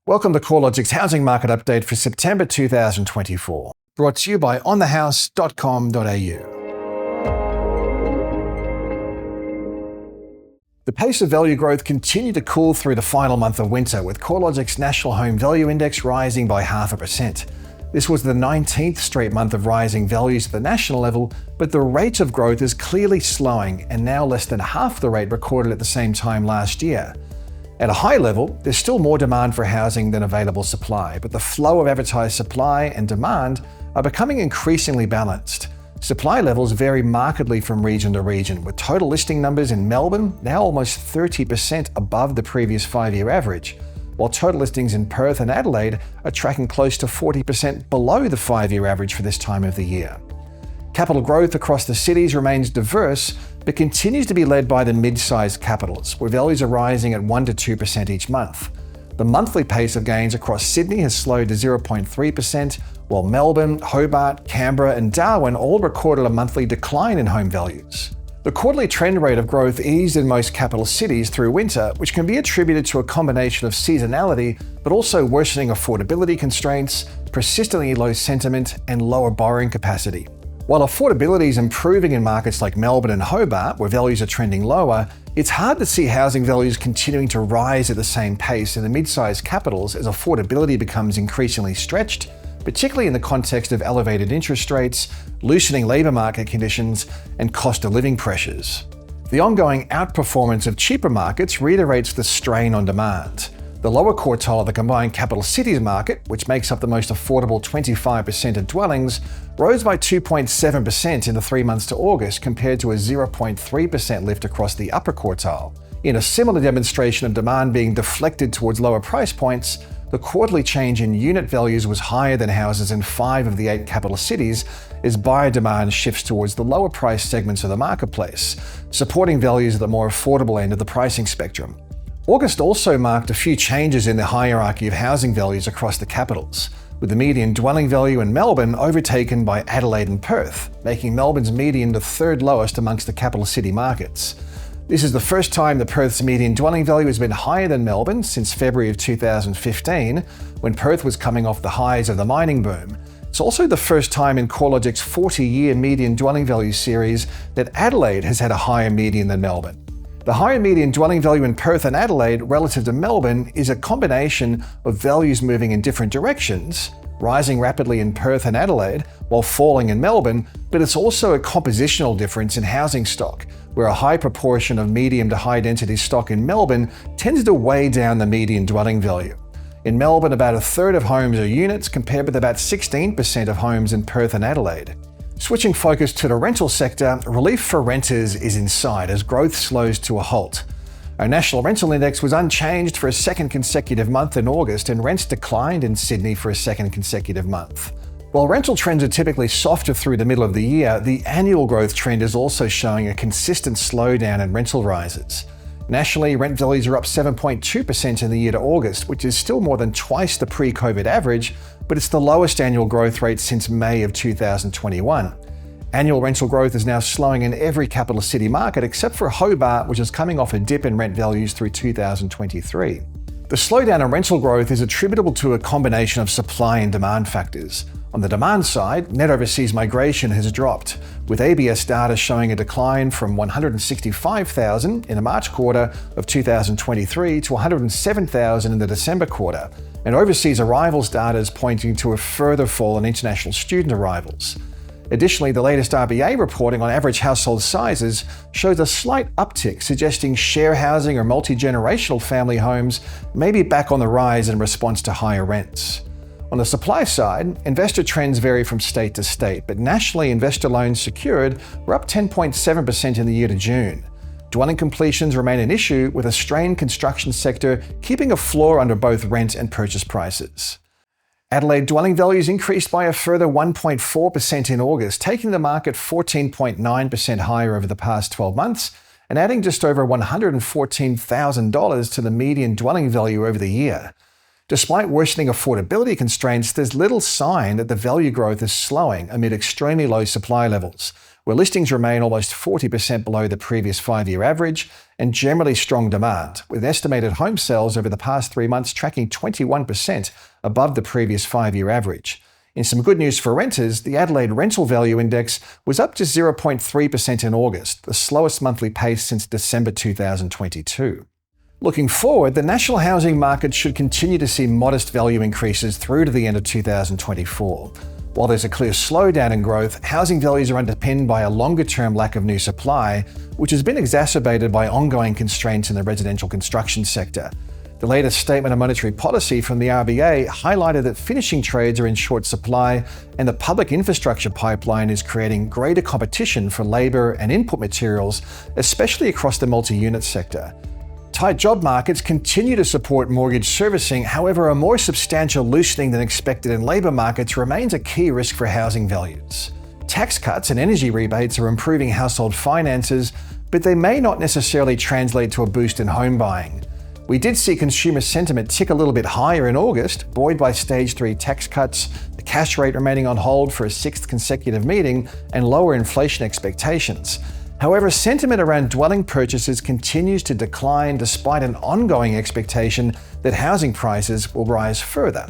Welcome to CoreLogic's housing market update for September 2024, brought to you by onthehouse.com.au. The pace of value growth continued to cool through the final month of winter, with CoreLogic's National Home Value Index rising by 0.5%. This was the 19th straight month of rising values at the national level, but the rate of growth is clearly slowing and now less than half the rate recorded at the same time last year. At a high level, there's still more demand for housing than available supply, but the flow of advertised supply and demand are becoming increasingly balanced. Supply levels vary markedly from region to region, with total listing numbers in Melbourne now almost 30% above the previous 5-year average, while total listings in Perth and Adelaide are tracking close to 40% below the 5-year average for this time of the year. Capital growth across the cities remains diverse, but continues to be led by the mid-sized capitals, where values are rising at 1% to 2% each month. The monthly pace of gains across Sydney has slowed to 0.3%, while Melbourne, Hobart, Canberra and Darwin all recorded a monthly decline in home values. The quarterly trend rate of growth eased in most capital cities through winter, which can be attributed to a combination of seasonality, but also worsening affordability constraints, persistently low sentiment and lower borrowing capacity. While affordability is improving in markets like Melbourne and Hobart, where values are trending lower, it's hard to see housing values continuing to rise at the same pace in the mid-sized capitals as affordability becomes increasingly stretched, particularly in the context of elevated interest rates, loosening labour market conditions, and cost of living pressures. The ongoing outperformance of cheaper markets reiterates the strain on demand. The lower quartile of the combined capital cities market, which makes up the most affordable 25% of dwellings, rose by 2.7% in the 3 months to August compared to a 0.3% lift across the upper quartile. In a similar demonstration of demand being deflected towards lower price points, the quarterly change in unit values was higher than houses in 5 of the 8 capital cities as buyer demand shifts towards the lower price segments of the marketplace, supporting values at the more affordable end of the pricing spectrum. August also marked a few changes in the hierarchy of housing values across the capitals, with the median dwelling value in Melbourne overtaken by Adelaide and Perth, making Melbourne's median the third lowest amongst the capital city markets. This is the first time that Perth's median dwelling value has been higher than Melbourne since February of 2015, when Perth was coming off the highs of the mining boom. It's also the first time in CoreLogic's 40-year median dwelling value series that Adelaide has had a higher median than Melbourne. The higher median dwelling value in Perth and Adelaide relative to Melbourne is a combination of values moving in different directions, rising rapidly in Perth and Adelaide while falling in Melbourne, but it's also a compositional difference in housing stock, where a high proportion of medium to high density stock in Melbourne tends to weigh down the median dwelling value. In Melbourne, about a third of homes are units compared with about 16% of homes in Perth and Adelaide. Switching focus to the rental sector, relief for renters is in sight as growth slows to a halt. Our national rental index was unchanged for a second consecutive month in August, and rents declined in Sydney for a second consecutive month. While rental trends are typically softer through the middle of the year, the annual growth trend is also showing a consistent slowdown in rental rises. Nationally, rent values are up 7.2% in the year to August, which is still more than twice the pre-COVID average, but it's the lowest annual growth rate since May of 2021. Annual rental growth is now slowing in every capital city market except for Hobart, which is coming off a dip in rent values through 2023. The slowdown in rental growth is attributable to a combination of supply and demand factors. On the demand side, net overseas migration has dropped, with ABS data showing a decline from 165,000 in the March quarter of 2023 to 107,000 in the December quarter, and overseas arrivals data is pointing to a further fall in international student arrivals. Additionally, the latest RBA reporting on average household sizes shows a slight uptick, suggesting share housing or multi-generational family homes may be back on the rise in response to higher rents. On the supply side, investor trends vary from state to state, but nationally investor loans secured were up 10.7% in the year to June. Dwelling completions remain an issue, with a strained construction sector keeping a floor under both rent and purchase prices. Adelaide dwelling values increased by a further 1.4% in August, taking the market 14.9% higher over the past 12 months and adding just over $114,000 to the median dwelling value over the year. Despite worsening affordability constraints, there's little sign that the value growth is slowing amid extremely low supply levels, where listings remain almost 40% below the previous 5-year average, and generally strong demand, with estimated home sales over the past 3 months tracking 21% above the previous 5-year average. In some good news for renters, the Adelaide Rental Value Index was up to 0.3% in August, the slowest monthly pace since December 2022. Looking forward, the national housing market should continue to see modest value increases through to the end of 2024. While there's a clear slowdown in growth, housing values are underpinned by a longer-term lack of new supply, which has been exacerbated by ongoing constraints in the residential construction sector. The latest statement of monetary policy from the RBA highlighted that finishing trades are in short supply, and the public infrastructure pipeline is creating greater competition for labour and input materials, especially across the multi-unit sector. Tight job markets continue to support mortgage servicing, however, a more substantial loosening than expected in labour markets remains a key risk for housing values. Tax cuts and energy rebates are improving household finances, but they may not necessarily translate to a boost in home buying. We did see consumer sentiment tick a little bit higher in August, buoyed by Stage 3 tax cuts, the cash rate remaining on hold for a 6th consecutive meeting, and lower inflation expectations. However, sentiment around dwelling purchases continues to decline despite an ongoing expectation that housing prices will rise further.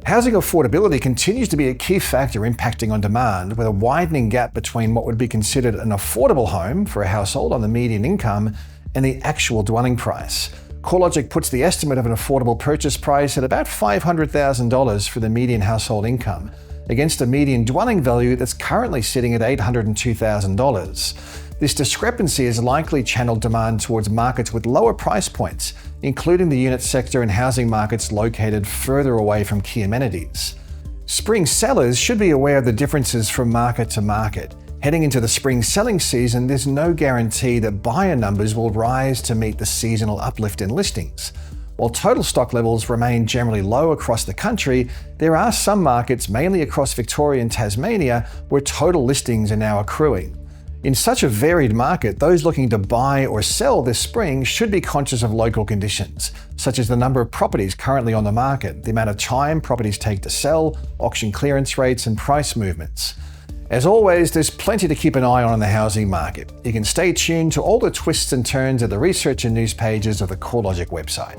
Housing affordability continues to be a key factor impacting on demand, with a widening gap between what would be considered an affordable home for a household on the median income and the actual dwelling price. CoreLogic puts the estimate of an affordable purchase price at about $500,000 for the median household income, against a median dwelling value that's currently sitting at $802,000. This discrepancy has likely channeled demand towards markets with lower price points, including the unit sector and housing markets located further away from key amenities. Spring sellers should be aware of the differences from market to market. Heading into the spring selling season, there's no guarantee that buyer numbers will rise to meet the seasonal uplift in listings. While total stock levels remain generally low across the country, there are some markets, mainly across Victoria and Tasmania, where total listings are now accruing. In such a varied market, those looking to buy or sell this spring should be conscious of local conditions, such as the number of properties currently on the market, the amount of time properties take to sell, auction clearance rates, and price movements. As always, there's plenty to keep an eye on in the housing market. You can stay tuned to all the twists and turns at the research and news pages of the CoreLogic website.